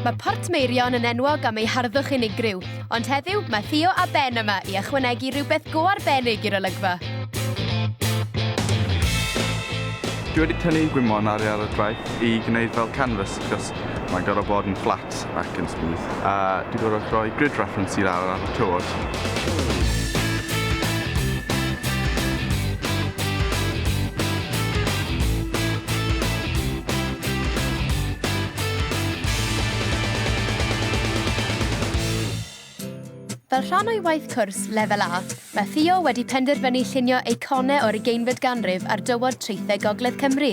Mae Portmeirion yn enwog am ei harddwch unigryw, ond heddiw mae Theo a Ben yma i ychwanegu rhywbeth go arbennig i'r olygfa. Dwi wedi tynnu gwymon ar y gwaith i gwneud fel canvas, achos mae'n gorfod bod yn flat ac yn smooth. A dwi'n gorfod rhoi grid reference i'r ar y tywod. Fel rhan o'i waith cwrs Lefel A, mae Theo wedi penderfynu llunio eiconau o'r 20fed ganrif ar dywod traethau Gogledd Cymru.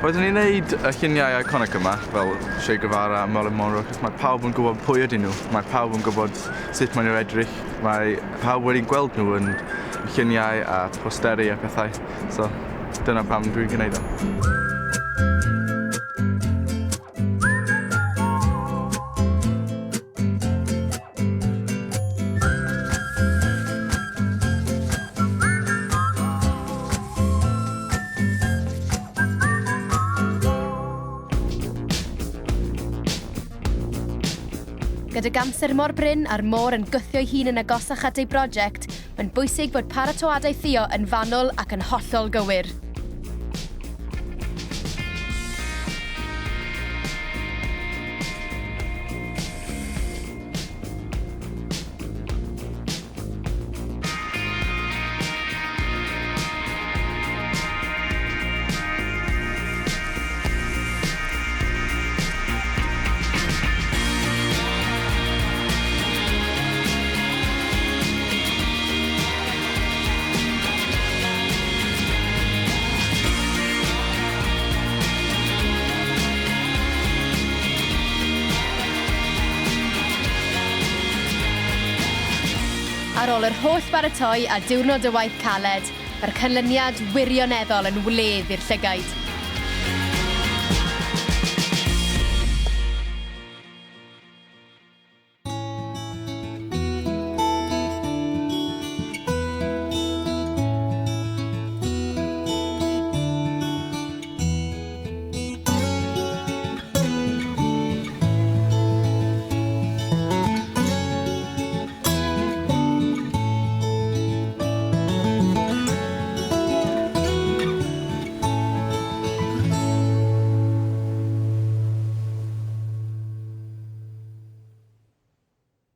Roeddwn i'n gwneud y lluniau iconic yma, fel Che Guevara a Marilyn Monroe, achos mae pawb yn gwybod pwy ydyn nhw. Mae pawb yn gwybod sut maen nhw'n edrych. Mae pawb wedi gweld nhw yn lluniau a posteri a pethau. So, dyna pam dwi'n gwneud o. Gyda gamser mor bryn a'r môr yn gwthio'i hun yn agosach at ei brosiect, mae'n bwysig bod paratoadau Theo yn fanwl ac yn hollol gywir. Ar ôl yr holl baratoi a diwrnod y waith caled, mae'r canlyniad wirioneddol yn wledd i'r llygaid.